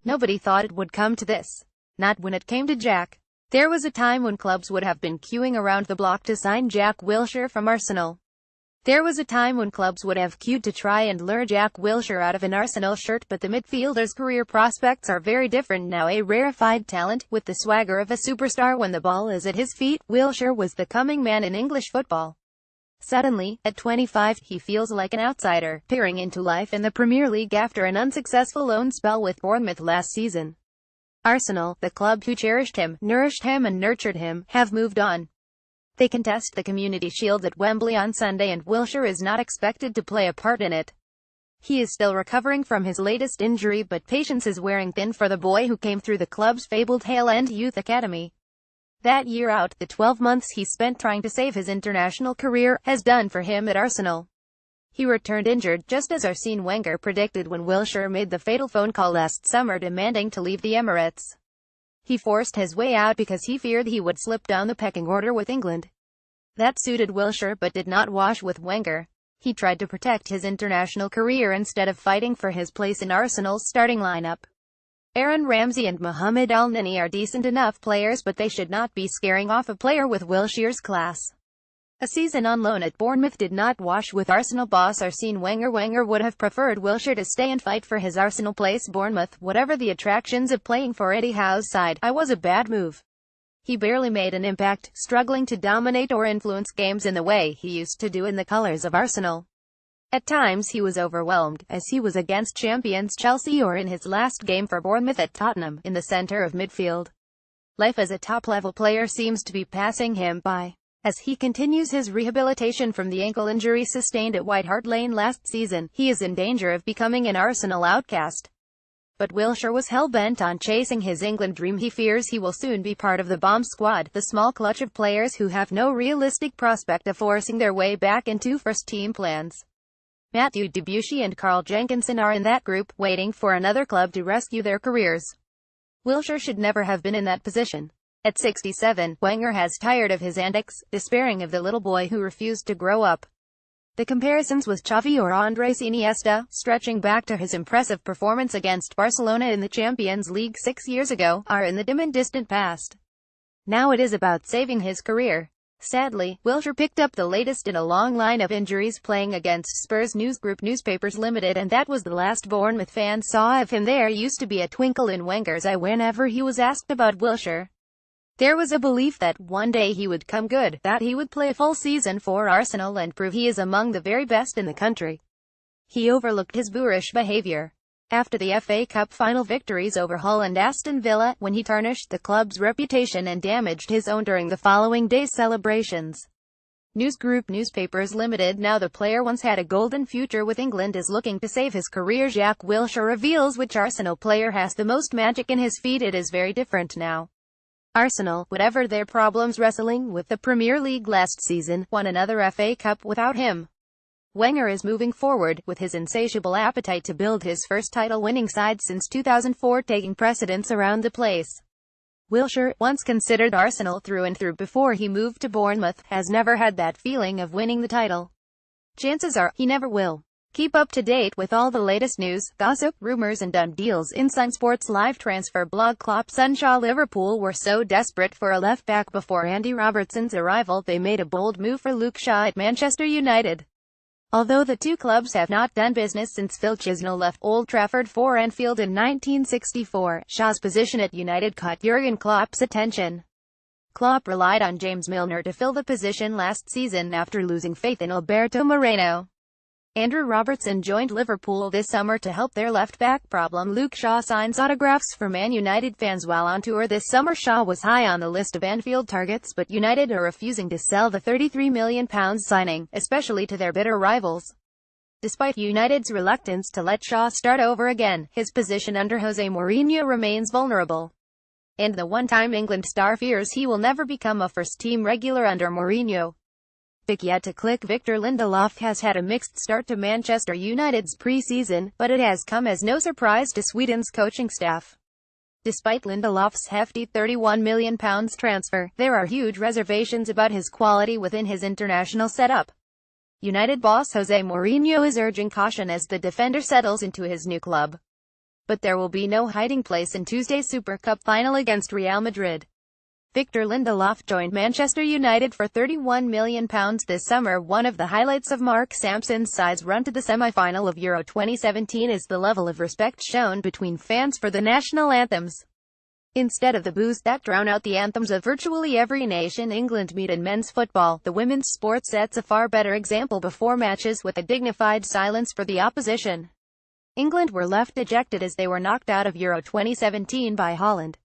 nobody thought it would come to this. Not when it came to Jack. There was a time when clubs would have been queuing around the block to sign Jack Wilshere from Arsenal. There was a time when clubs would have queued to try and lure Jack Wilshere out of an Arsenal shirt, but the midfielder's career prospects are very different now. A rarefied talent, with the swagger of a superstar when the ball is at his feet, Wilshere was the coming man in English football. Suddenly, at 25, he feels like an outsider, peering into life in the Premier League after an unsuccessful loan spell with Bournemouth last season. Arsenal, the club who cherished him, nourished him and nurtured him, have moved on. They contest the Community Shield at Wembley on Sunday and Wilshere is not expected to play a part in it. He is still recovering from his latest injury, but patience is wearing thin for the boy who came through the club's fabled Hale End Youth Academy. That year out, the 12 months he spent trying to save his international career, has done for him at Arsenal. He returned injured, just as Arsene Wenger predicted when Wilshere made the fatal phone call last summer demanding to leave the Emirates. He forced his way out because he feared he would slip down the pecking order with England. That suited Wilshere but did not wash with Wenger. He tried to protect his international career instead of fighting for his place in Arsenal's starting lineup. Aaron Ramsey and Mohamed El-Neni are decent enough players, but they should not be scaring off a player with Wilshere's class. A season on loan at Bournemouth did not wash with Arsenal boss Arsene Wenger. Wenger would have preferred Wilshere to stay and fight for his Arsenal place. Bournemouth, whatever the attractions of playing for Eddie Howe's side, was a bad move. He barely made an impact, struggling to dominate or influence games in the way he used to do in the colours of Arsenal. At times he was overwhelmed, as he was against champions Chelsea or in his last game for Bournemouth at Tottenham, in the centre of midfield. Life as a top-level player seems to be passing him by. As he continues his rehabilitation from the ankle injury sustained at White Hart Lane last season, he is in danger of becoming an Arsenal outcast. But Wilshere was hell-bent on chasing his England dream. He fears he will soon be part of the bomb squad, the small clutch of players who have no realistic prospect of forcing their way back into first-team plans. Matthew Debussy and Carl Jenkinson are in that group, waiting for another club to rescue their careers. Wilshere should never have been in that position. At 67, Wenger has tired of his antics, despairing of the little boy who refused to grow up. The comparisons with Xavi or Andres Iniesta, stretching back to his impressive performance against Barcelona in the Champions League 6 years ago, are in the dim and distant past. Now it is about saving his career. Sadly, Wilshere picked up the latest in a long line of injuries playing against Spurs Newsgroup Newspapers Limited, and that was the last Bournemouth fans saw of him. There used to be a twinkle in Wenger's eye whenever he was asked about Wilshere. There was a belief that one day he would come good, that he would play a full season for Arsenal and prove he is among the very best in the country. He overlooked his boorish behaviour after the FA Cup final victories over Hull and Aston Villa, when he tarnished the club's reputation and damaged his own during the following day's celebrations. Newsgroup Newspapers Limited. Now the player once had a golden future with England is looking to save his career. Jack Wilshere reveals which Arsenal player has the most magic in his feet. It is very different now. Arsenal, whatever their problems wrestling with the Premier League last season, won another FA Cup without him. Wenger is moving forward, with his insatiable appetite to build his first title-winning side since 2004 taking precedence around the place. Wilshere, once considered Arsenal through and through before he moved to Bournemouth, has never had that feeling of winning the title. Chances are, he never will. Keep up to date with all the latest news, gossip, rumours and done deals inside Sports Live transfer blog. Klopp Sunshaw. Liverpool were so desperate for a left-back before Andy Robertson's arrival, they made a bold move for Luke Shaw at Manchester United. Although the two clubs have not done business since Phil Chisnell left Old Trafford for Anfield in 1964, Shaw's position at United caught Jurgen Klopp's attention. Klopp relied on James Milner to fill the position last season after losing faith in Alberto Moreno. Andrew Robertson joined Liverpool this summer to help their left-back problem. Luke Shaw signs autographs for Man United fans while on tour this summer. Shaw was high on the list of Anfield targets, but United are refusing to sell the £33 million signing, especially to their bitter rivals. Despite United's reluctance to let Shaw start over again, his position under Jose Mourinho remains vulnerable. And the one-time England star fears he will never become a first-team regular under Mourinho. Yet to click. Victor Lindelof has had a mixed start to Manchester United's pre-season, but it has come as no surprise to Sweden's coaching staff. Despite Lindelof's hefty £31 million transfer, there are huge reservations about his quality within his international setup. United boss Jose Mourinho is urging caution as the defender settles into his new club. but there will be no hiding place in Tuesday's Super Cup final against Real Madrid. Victor Lindelof joined Manchester United for £31 million this summer. One of the highlights of Mark Sampson's side's run to the semi-final of Euro 2017 is the level of respect shown between fans for the national anthems. Instead of the boos that drown out the anthems of virtually every nation England meet in men's football, the women's sport sets a far better example before matches with a dignified silence for the opposition. England were left dejected as they were knocked out of Euro 2017 by Holland.